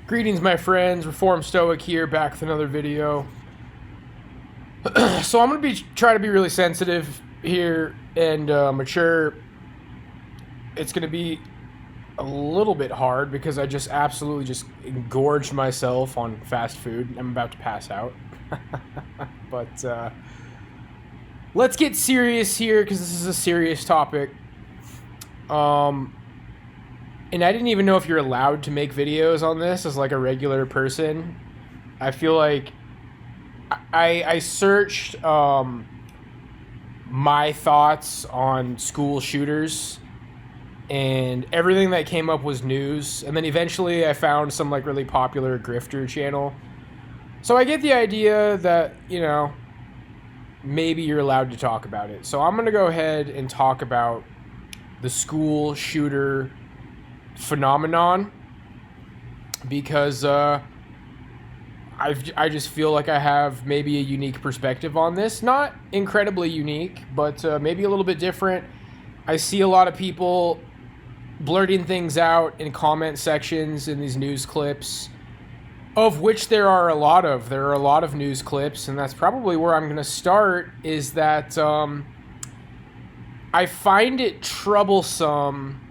Greetings, my friends. Reformed Stoic here, back with another video. So I'm going to try to be really sensitive here and mature. It's going to be a little bit hard because I just absolutely just engorged myself on fast food. I'm about to pass out. But let's get serious here because this is a serious topic. And I didn't even know if you're allowed to make videos on this as like a regular person. I feel like I searched my thoughts on school shooters, and everything that came up was news. And then eventually I found some like really popular grifter channel. So I get the idea that, maybe you're allowed to talk about it. So I'm going to go ahead and talk about the school shooter phenomenon because I just feel like I have maybe a unique perspective on this. Not incredibly unique, but maybe a little bit different. I see a lot of people blurting things out in comment sections in these news clips, of which there are a lot of. There are a lot of news clips, and that's probably where I'm going to start, is that I find it troublesome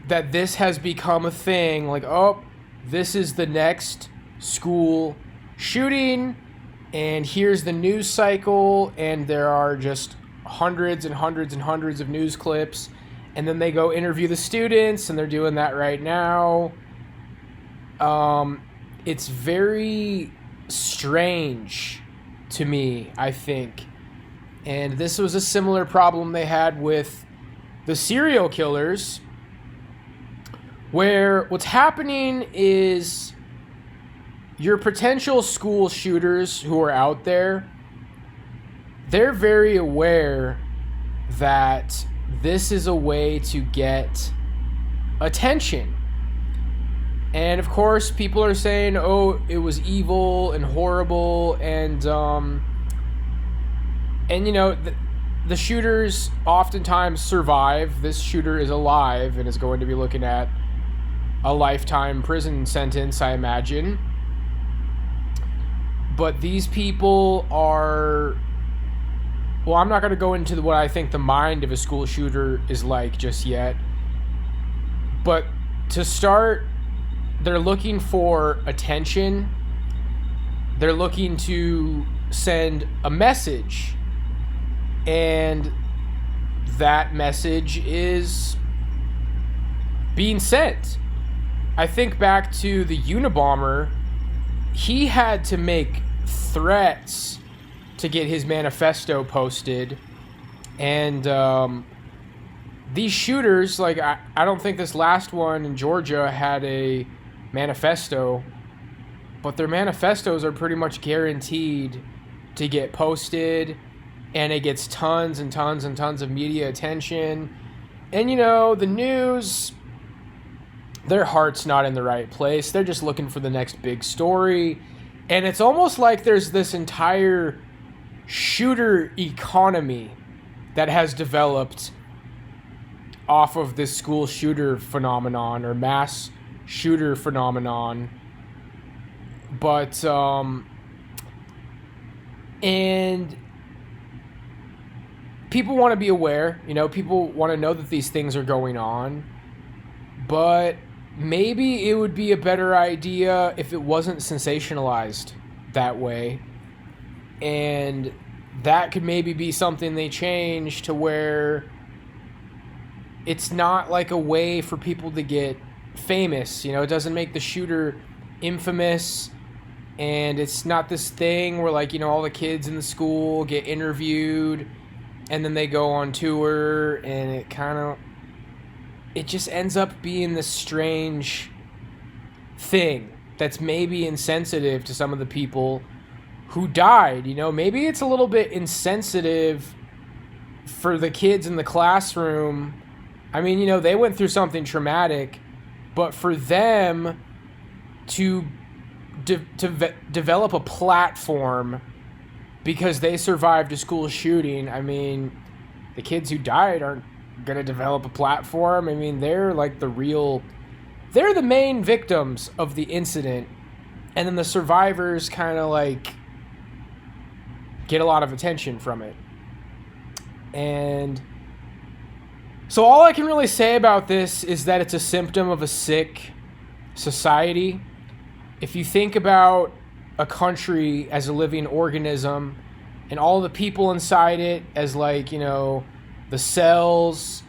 that this has become a thing, like, oh, this is the next school shooting, and here's the news cycle, and there are just hundreds and hundreds and hundreds of news clips, and then they go interview the students, and they're doing that right now. It's very strange to me, I think. And this was a similar problem they had with the serial killers, where what's happening is your potential school shooters who are out there, they're very aware that this is a way to get attention. And of course, people are saying, oh, it was evil and horrible, and the shooters oftentimes survive. This shooter is alive and is going to be looking at a lifetime prison sentence, I imagine. But these people are... Well, I'm not going to go into what I think the mind of a school shooter is like just yet. But to start, they're looking for attention. They're looking to send a message. And that message is being sent. I think back to the Unabomber. He had to make threats to get his manifesto posted. And these shooters, like, I don't think this last one in Georgia had a manifesto, but their manifestos are pretty much guaranteed to get posted, and it gets tons and tons and tons of media attention. And, the news, their heart's not in the right place. They're just looking for the next big story. And it's almost like there's this entire shooter economy that has developed off of this school shooter phenomenon or mass shooter phenomenon. But, and people want to be aware, people want to know that these things are going on, but maybe it would be a better idea if it wasn't sensationalized that way. And that could maybe be something they change to where it's not like a way for people to get famous. It doesn't make the shooter infamous, and it's not this thing where, like, all the kids in the school get interviewed and then they go on tour, and it just ends up being this strange thing that's maybe insensitive to some of the people who died. Maybe it's a little bit insensitive for the kids in the classroom. I mean, they went through something traumatic, but for them to develop a platform because they survived a school shooting, I mean, the kids who died aren't going to develop a platform. I mean, they're like the real they're the main victims of the incident, and then the survivors kind of like get a lot of attention from it. And so all I can really say about this is that it's a symptom of a sick society. If you think about a country as a living organism and all the people inside it as like, you know, the cells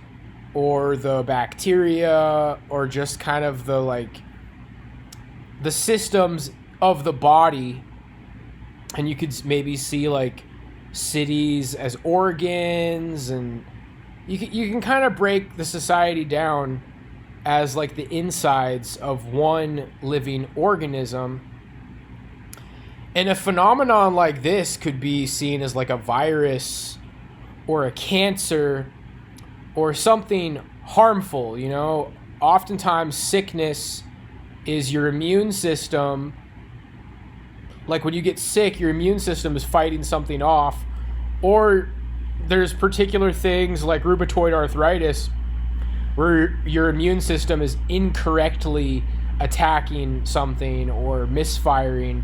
or the bacteria or just kind of the like the systems of the body, and you could maybe see like cities as organs, and you can kind of break the society down as like the insides of one living organism. And a phenomenon like this could be seen as like a virus or a cancer or something harmful, you know. Oftentimes sickness is your immune system. Like when you get sick, your immune system is fighting something off. Or there's particular things like rheumatoid arthritis where your immune system is incorrectly attacking something or misfiring.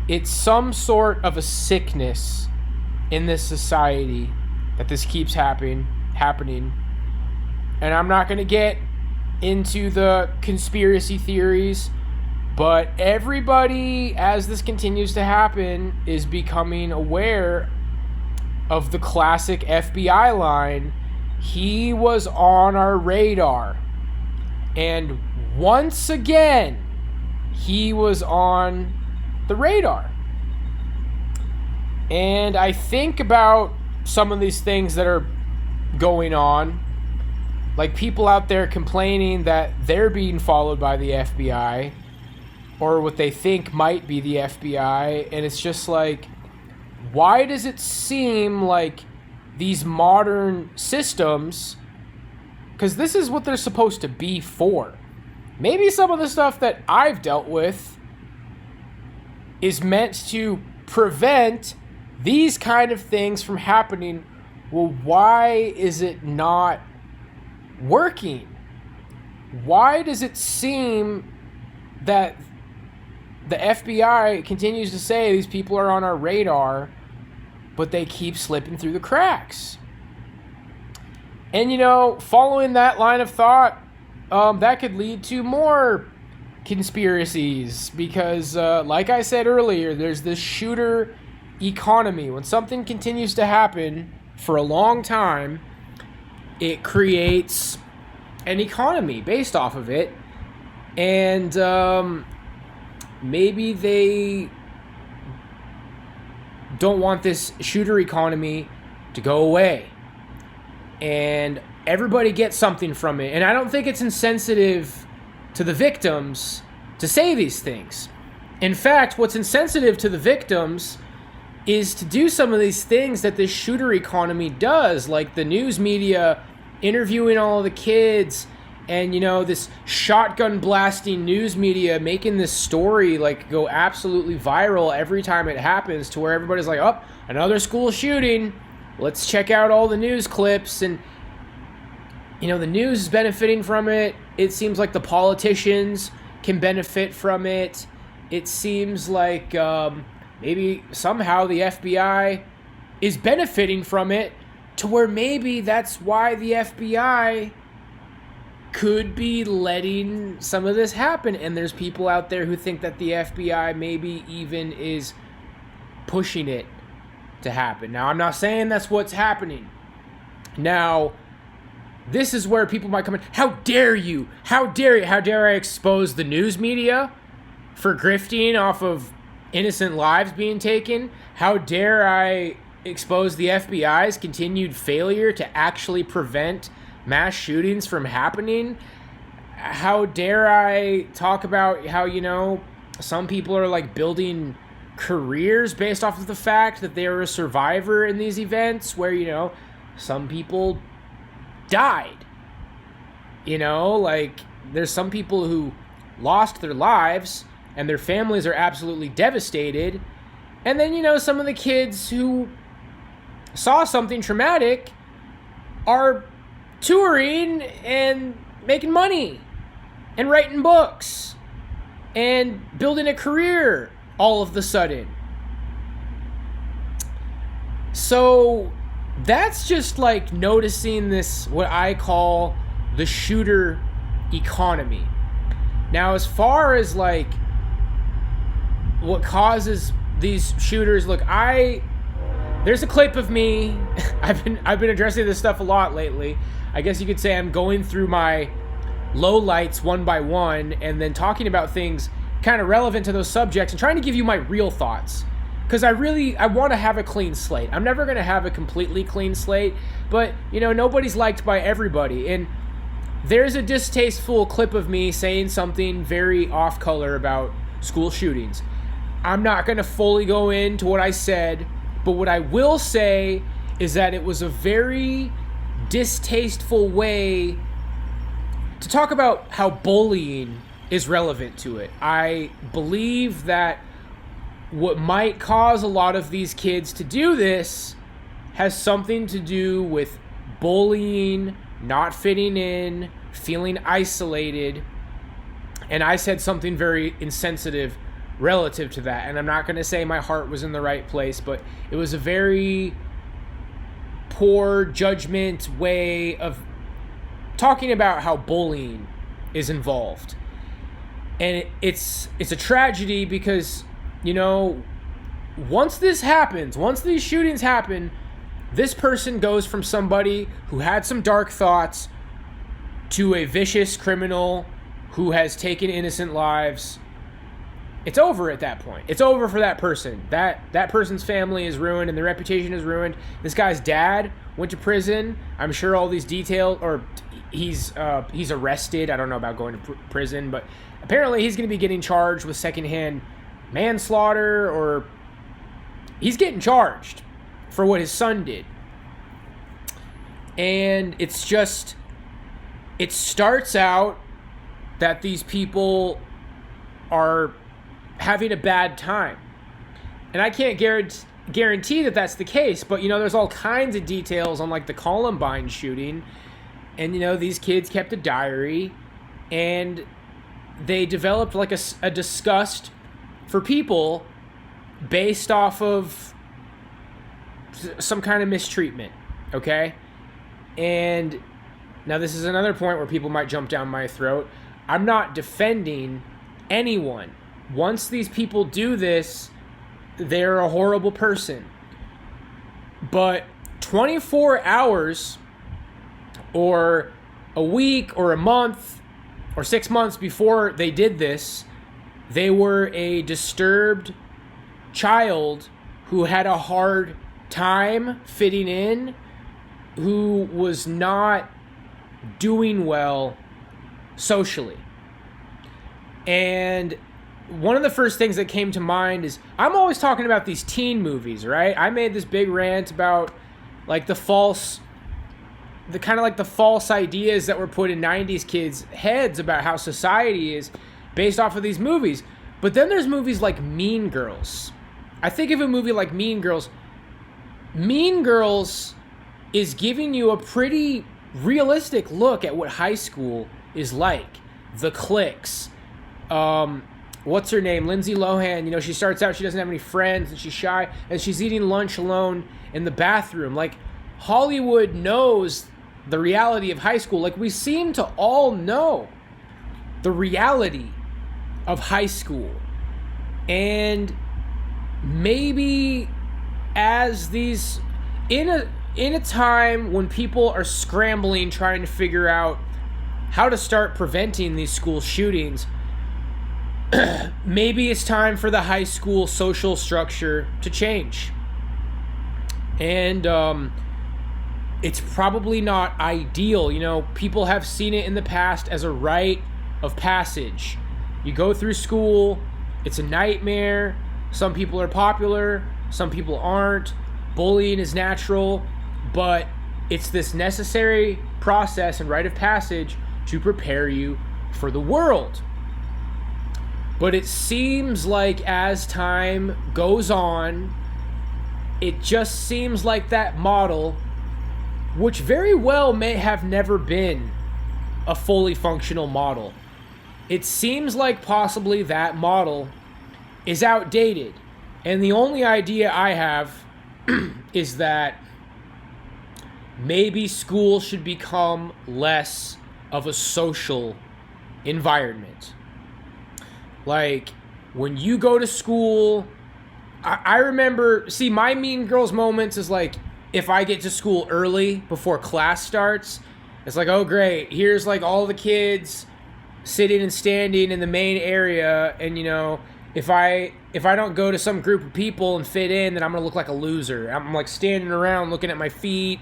It's some sort of a sickness in this society that this keeps happening. And I'm not going to get into the conspiracy theories, but everybody, as this continues to happen, is becoming aware of the classic FBI line. He was on our radar. And once again, he was on the radar. And I think about some of these things that are going on, like people out there complaining that they're being followed by the FBI or what they think might be the FBI. And it's just like, why does it seem like these modern systems, because this is what they're supposed to be for. Maybe some of the stuff that I've dealt with is meant to prevent these kind of things from happening. Well, why is it not working? Why does it seem that the FBI continues to say these people are on our radar, but they keep slipping through the cracks? And, you know, following that line of thought, that could lead to more conspiracies because, like I said earlier, there's this shooter economy. When something continues to happen for a long time, it creates an economy based off of it. And maybe they don't want this shooter economy to go away. And everybody gets something from it. And I don't think it's insensitive to the victims to say these things. In fact, what's insensitive to the victims is to do some of these things that this shooter economy does, like the news media interviewing all of the kids, and, you know, this shotgun blasting news media making this story like go absolutely viral every time it happens, to where everybody's like, oh, another school shooting, let's check out all the news clips. And, you know, the news is benefiting from it. It seems like the politicians can benefit from it. It seems like maybe somehow the FBI is benefiting from it, to where maybe that's why the FBI could be letting some of this happen. And there's people out there who think that the FBI maybe even is pushing it to happen. Now, I'm not saying that's what's happening. Now, this is where people might come in. How dare you? How dare I expose the news media for grifting off of innocent lives being taken? How dare I expose the FBI's continued failure to actually prevent mass shootings from happening? How dare I talk about how, you know, some people are like building careers based off of the fact that they are a survivor in these events, where, you know, some people died. You know, like there's some people who lost their lives and their families are absolutely devastated. And then, you know, some of the kids who saw something traumatic are touring and making money and writing books and building a career all of the sudden. So that's just like noticing this, what I call the shooter economy. Now, as far as like what causes these shooters, look, there's a clip of me. I've been addressing this stuff a lot lately. I guess you could say I'm going through my lowlights one by one and then talking about things kind of relevant to those subjects and trying to give you my real thoughts. Because I want to have a clean slate. I'm never going to have a completely clean slate, but, you know, nobody's liked by everybody. And there's a distasteful clip of me saying something very off color about school shootings. I'm not going to fully go into what I said, but what I will say is that it was a very distasteful way to talk about how bullying is relevant to it. I believe that what might cause a lot of these kids to do this has something to do with bullying, not fitting in, feeling isolated. And I said something very insensitive relative to that. And I'm not going to say my heart was in the right place, but it was a very poor judgment way of talking about how bullying is involved. And it's a tragedy because, you know, once this happens, once these shootings happen, this person goes from somebody who had some dark thoughts to a vicious criminal who has taken innocent lives. It's over at that point. It's over for that person. That person's family is ruined and their reputation is ruined. This guy's dad went to prison. I'm sure all these details, or he's arrested. I don't know about going to prison, but apparently he's going to be getting charged with secondhand manslaughter, or he's getting charged for what his son did. And it's just, it starts out that these people are having a bad time. And I can't guarantee that that's the case, but, you know, there's all kinds of details on, like, the Columbine shooting. And, you know, these kids kept a diary, and they developed, like, a disgust for people based off of some kind of mistreatment, okay? And now this is another point where people might jump down my throat. I'm not defending anyone. Once these people do this, they're a horrible person. But 24 hours or a week or a month or 6 months before they did this, they were a disturbed child who had a hard time fitting in, who was not doing well socially. And one of the first things that came to mind is, I'm always talking about these teen movies, right? I made this big rant about like the false ideas that were put in 90s kids' heads about how society is based off of these movies. But then there's movies like Mean Girls. I think of a movie like Mean Girls. Mean Girls is giving you a pretty realistic look at what high school is like. The cliques. What's her name? Lindsay Lohan. You know, she starts out, she doesn't have any friends, and she's shy, and she's eating lunch alone in the bathroom. Like, Hollywood knows the reality of high school. Like, we seem to all know the reality of high school. And maybe as these, in a time when people are scrambling, trying to figure out how to start preventing these school shootings, maybe it's time for the high school social structure to change. And it's probably not ideal. You know, people have seen it in the past as a rite of passage. You go through school, it's a nightmare. Some people are popular, some people aren't. Bullying is natural, but it's this necessary process and rite of passage to prepare you for the world. But it seems like as time goes on, it just seems like that model, which very well may have never been a fully functional model, it seems like possibly that model is outdated. And the only idea I have is that maybe school should become less of a social environment. Like, when you go to school, I remember, see, my Mean Girls moments is like, if I get to school early before class starts, it's like, oh great, here's like all the kids sitting and standing in the main area, and you know, if I don't go to some group of people and fit in, then I'm gonna look like a loser. I'm like standing around looking at my feet.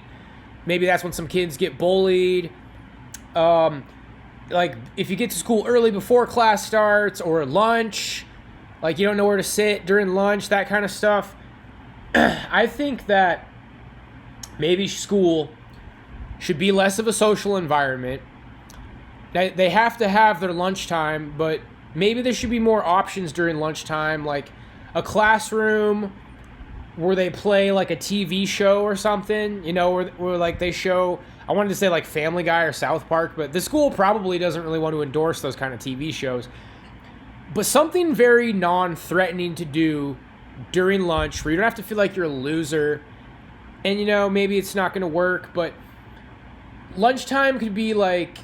Maybe that's when some kids get bullied. Like, if you get to school early before class starts, or lunch, like you don't know where to sit during lunch, that kind of stuff. I think that maybe school should be less of a social environment. They have to have their lunchtime, but maybe there should be more options during lunchtime, like a classroom where they play like a TV show or something, you know, where like they show, I wanted to say like Family Guy or South Park, but the school probably doesn't really want to endorse those kind of TV shows. But something very non-threatening to do during lunch where you don't have to feel like you're a loser. And, you know, maybe it's not going to work, but lunchtime could be like,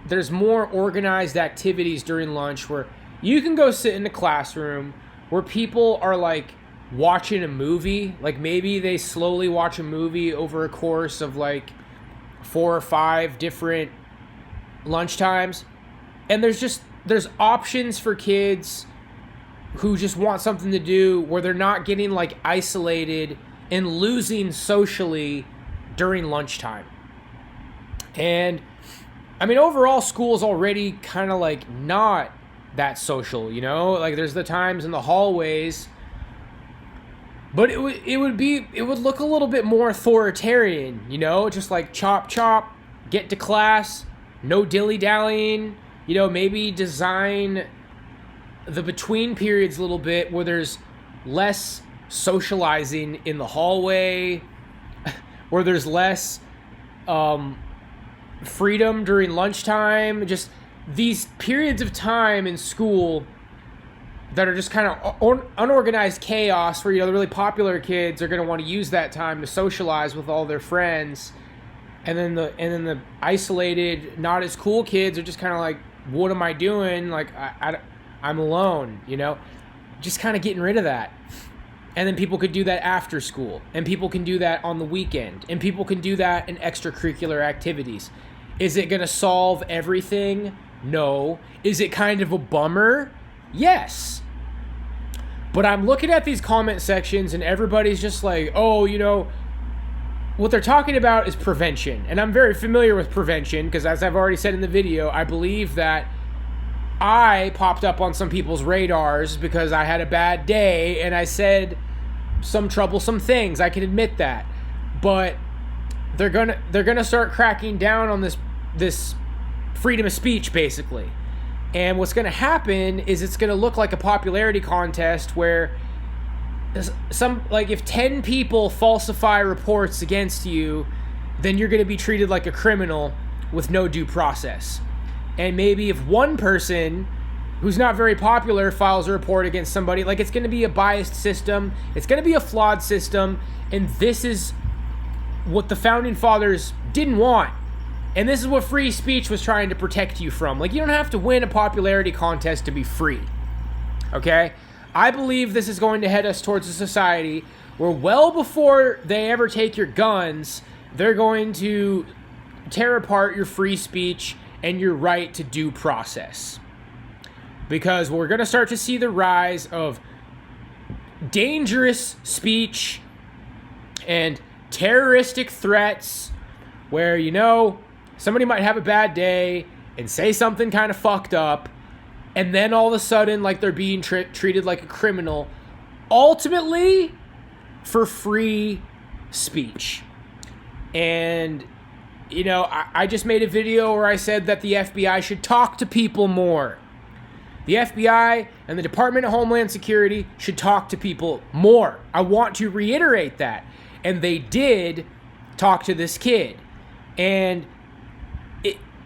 there's more organized activities during lunch where you can go sit in the classroom where people are like watching a movie. Like, maybe they slowly watch a movie over a course of like 4 or 5 different lunchtimes. And there's options for kids who just want something to do where they're not getting like isolated and losing socially during lunchtime. And I mean, overall, school's already kind of like not that social, you know? Like, there's the times in the hallways, but it would look a little bit more authoritarian, you know? Just like chop chop, get to class, no dilly-dallying, you know, maybe design the between periods a little bit where there's less socializing in the hallway, where there's less freedom during lunchtime. Just these periods of time in school that are just kind of unorganized chaos where, you know, the really popular kids are going to want to use that time to socialize with all their friends, and then the isolated, not as cool kids are just kind of like, what am I doing? Like, I'm alone, you know? Just kind of getting rid of that. And then people could do that after school, and people can do that on the weekend, and people can do that in extracurricular activities. Is it going to solve everything? No. Is it kind of a bummer? Yes. But I'm looking at these comment sections and everybody's just like, oh, you know, what they're talking about is prevention. And I'm very familiar with prevention because, as I've already said in the video, I believe that I popped up on some people's radars because I had a bad day and I said some troublesome things. I can admit that. But they're gonna start cracking down on this freedom of speech, basically. And what's gonna happen is it's gonna look like a popularity contest where if 10 people falsify reports against you, then you're gonna be treated like a criminal with no due process. And maybe if one person who's not very popular files a report against somebody, like, it's gonna be a biased system, it's gonna be a flawed system, and this is what the founding fathers didn't want. And this is what free speech was trying to protect you from. Like, you don't have to win a popularity contest to be free. Okay? I believe this is going to head us towards a society where, well before they ever take your guns, they're going to tear apart your free speech and your right to due process. Because we're going to start to see the rise of dangerous speech and terroristic threats where, you know, somebody might have a bad day and say something kind of fucked up, and then all of a sudden, like, they're being treated like a criminal, ultimately for free speech. And, you know, I just made a video where I said that the FBI should talk to people more. The FBI and the Department of Homeland Security should talk to people more. I want to reiterate that. And they did talk to this kid. And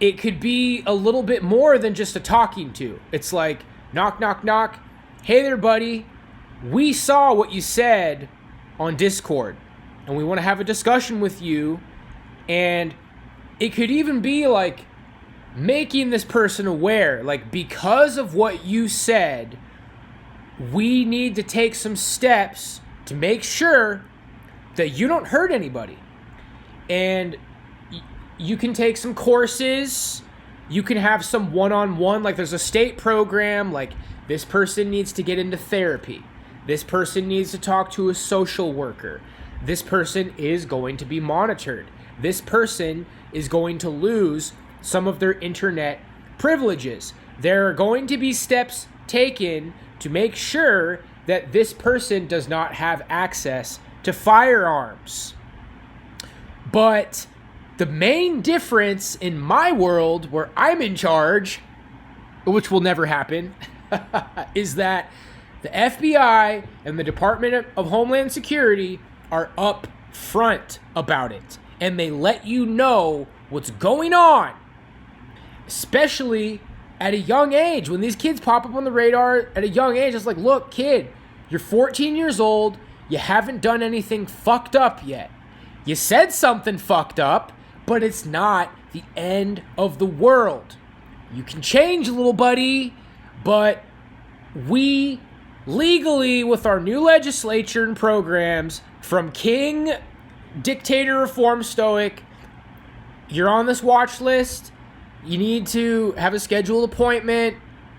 it could be a little bit more than just a talking to. It's like, knock, knock, knock. Hey there, buddy. We saw what you said on Discord, and we want to have a discussion with you. And it could even be like making this person aware, like, because of what you said, we need to take some steps to make sure that you don't hurt anybody. And you can take some courses. You can have some one-on-one, like there's a state program, like this person needs to get into therapy. This person needs to talk to a social worker. This person is going to be monitored. This person is going to lose some of their internet privileges. There are going to be steps taken to make sure that this person does not have access to firearms. But the main difference in my world where I'm in charge, which will never happen, is that the FBI and the Department of Homeland Security are up front about it. And they let you know what's going on. Especially at a young age. When these kids pop up on the radar at a young age, it's like, look, kid, you're 14 years old. You haven't done anything fucked up yet. You said something fucked up, but it's not the end of the world. You can change, little buddy, but we legally, with our new legislature and programs from King, Dictator, Reform, Stoic, you're on this watch list. You need to have a scheduled appointment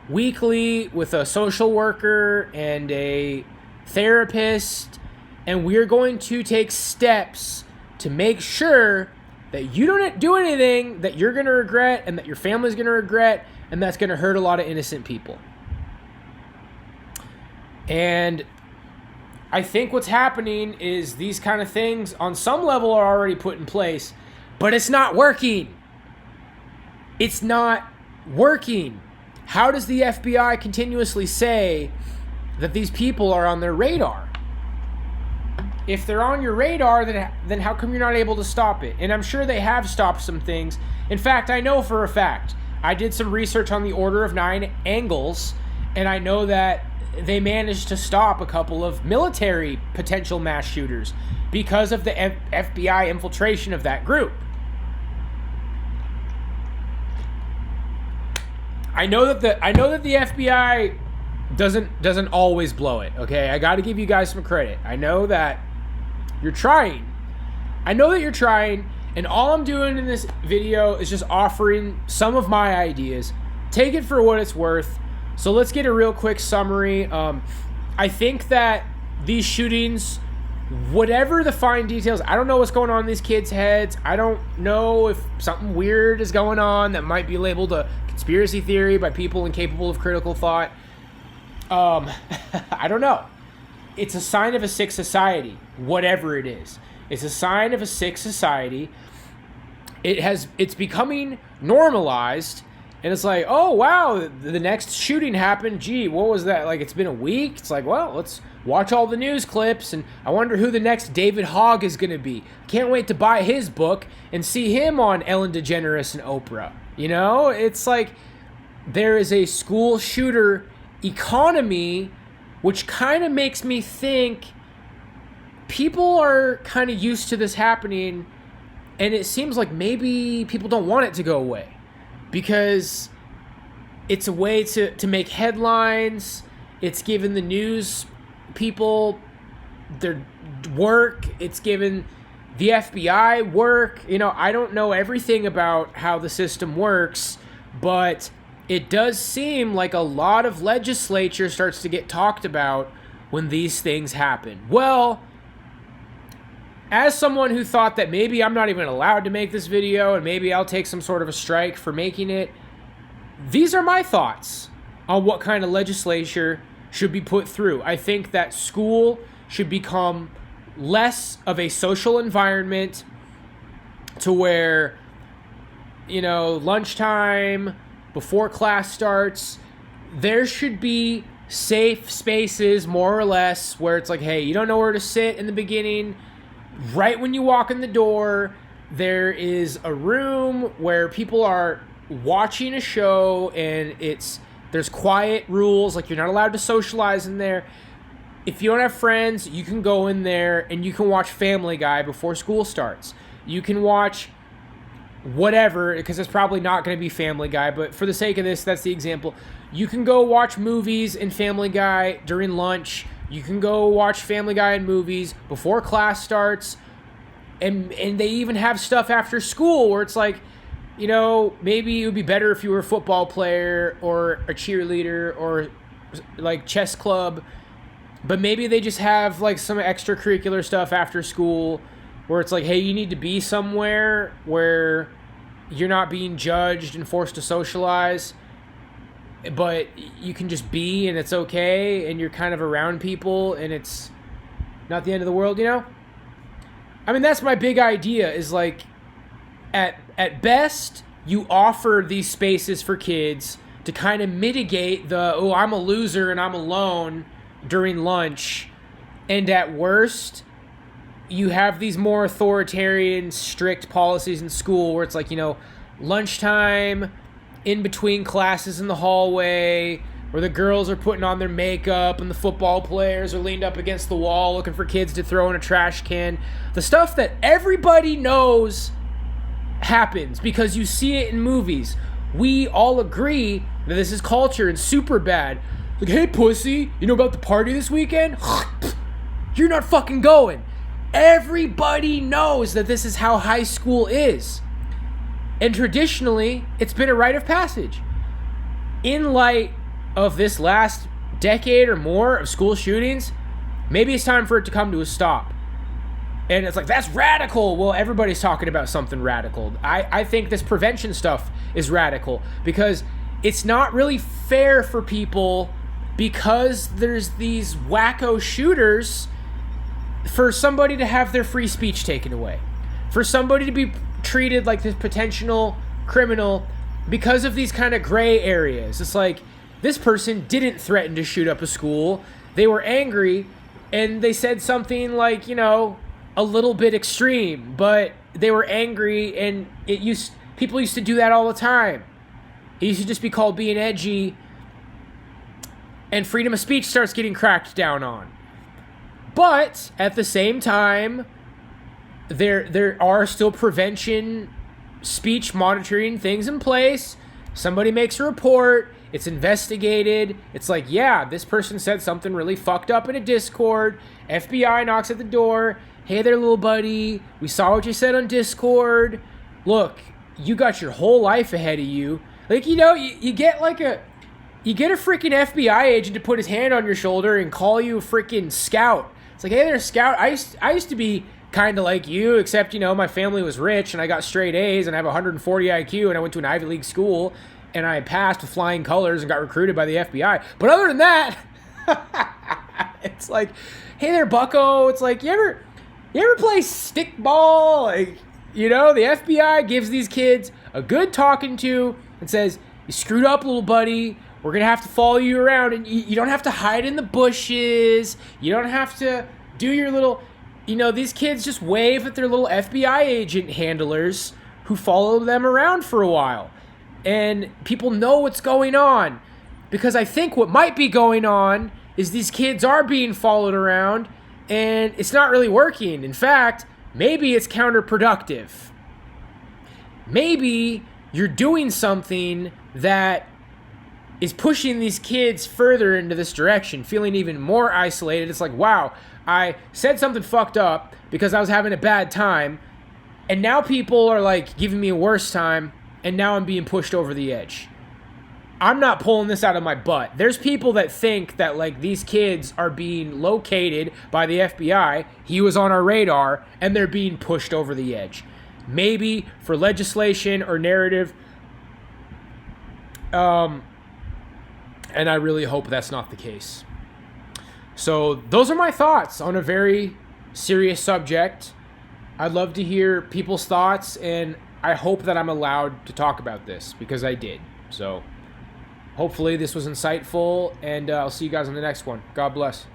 weekly with a social worker and a therapist, and we're going to take steps to make sure that you don't do anything that you're going to regret and that your family's going to regret, and that's going to hurt a lot of innocent people. And I think what's happening is these kind of things on some level are already put in place, but it's not working. It's not working. How does the FBI continuously say that these people are on their radar? If they're on your radar, then how come you're not able to stop it? And I'm sure they have stopped some things. In fact, I know for a fact. I did some research on the Order of Nine Angles, and I know that they managed to stop a couple of military potential mass shooters because of the FBI infiltration of that group. I know that the FBI doesn't always blow it, okay? I got to give you guys some credit. I know that you're trying. I know that you're trying, and all I'm doing in this video is just offering some of my ideas. Take it for what it's worth. So let's get a real quick summary. I think that these shootings, whatever the fine details, I don't know what's going on in these kids' heads. I don't know if something weird is going on that might be labeled a conspiracy theory by people incapable of critical thought. I don't know. It's a sign of a sick society, whatever it is. It's a sign of a sick society. It's becoming normalized. And it's like, oh, wow, the next shooting happened. Gee, what was that? Like, it's been a week? It's like, well, let's watch all the news clips, and I wonder who the next David Hogg is going to be. Can't wait to buy his book and see him on Ellen DeGeneres and Oprah. You know, it's like there is a school shooter economy, which kind of makes me think people are kind of used to this happening, and it seems like maybe people don't want it to go away. Because it's a way to make headlines. It's given the news people their work. It's given the FBI work. You know, I don't know everything about how the system works, but it does seem like a lot of legislature starts to get talked about when these things happen. Well, as someone who thought that maybe I'm not even allowed to make this video and maybe I'll take some sort of a strike for making it, these are my thoughts on what kind of legislature should be put through. I think that school should become less of a social environment to where, you know, lunchtime, before class starts, there should be safe spaces, more or less, where it's like, hey, you don't know where to sit in the beginning. Right when you walk in the door, there is a room where people are watching a show and there's quiet rules, like you're not allowed to socialize in there. If you don't have friends, you can go in there and you can watch Family Guy before school starts. You can watch whatever, because it's probably not going to be Family Guy, but for the sake of this, that's the example. You can go watch movies and Family Guy during lunch. You can go watch Family Guy and movies before class starts. And they even have stuff after school where it's like, you know, maybe it would be better if you were a football player or a cheerleader or like chess club, but maybe they just have like some extracurricular stuff after school where it's like, hey, you need to be somewhere where you're not being judged and forced to socialize, but you can just be and it's okay and you're kind of around people and it's not the end of the world, you know? I mean, that's my big idea is like, at best, you offer these spaces for kids to kind of mitigate the, oh, I'm a loser and I'm alone during lunch. And at worst, you have these more authoritarian, strict policies in school where it's like, you know, lunchtime, in between classes in the hallway, where the girls are putting on their makeup and the football players are leaned up against the wall looking for kids to throw in a trash can. The stuff that everybody knows happens because you see it in movies. We all agree that this is culture and super bad. Like, hey, pussy, you know about the party this weekend? You're not fucking going. Everybody knows that this is how high school is. And traditionally, it's been a rite of passage. In light of this last decade or more of school shootings, maybe it's time for it to come to a stop. And it's like, that's radical. Well, everybody's talking about something radical. I think this prevention stuff is radical because it's not really fair for people because there's these wacko shooters for somebody to have their free speech taken away, for somebody to be treated like this potential criminal because of these kind of gray areas. It's like, this person didn't threaten to shoot up a school. They were angry and they said something like, you know, a little bit extreme, but they were angry and people used to do that all the time. It used to just be called being edgy, and freedom of speech starts getting cracked down on. But at the same time, there are still prevention speech monitoring things in place. Somebody makes a report, it's investigated. It's like, yeah, this person said something really fucked up in a Discord. FBI knocks at the door. Hey there, little buddy. We saw what you said on Discord. Look, you got your whole life ahead of you. Like, you know, you get a freaking FBI agent to put his hand on your shoulder and call you a freaking scout. It's like, hey there, scout. I used to be kind of like you, except, you know, my family was rich and I got straight A's and I have 140 IQ and I went to an Ivy League school and I passed with flying colors and got recruited by the FBI. But other than that, it's like, hey there, bucko. It's like, you ever play stickball? Like, you know, the FBI gives these kids a good talking to and says, you screwed up, little buddy. We're going to have to follow you around. And you don't have to hide in the bushes. You don't have to do your little, you know, these kids just wave at their little FBI agent handlers who follow them around for a while. And people know what's going on. Because I think what might be going on is these kids are being followed around and it's not really working. In fact, maybe it's counterproductive. Maybe you're doing something that is pushing these kids further into this direction, feeling even more isolated. It's like, wow, I said something fucked up because I was having a bad time, and now people are like giving me a worse time, and now I'm being pushed over the edge. I'm not pulling this out of my butt. There's people that think that like these kids are being located by the FBI. He was on our radar and they're being pushed over the edge. Maybe for legislation or narrative. And I really hope that's not the case. So those are my thoughts on a very serious subject. I'd love to hear people's thoughts, and I hope that I'm allowed to talk about this because I did. So hopefully this was insightful, and I'll see you guys on the next one. God bless.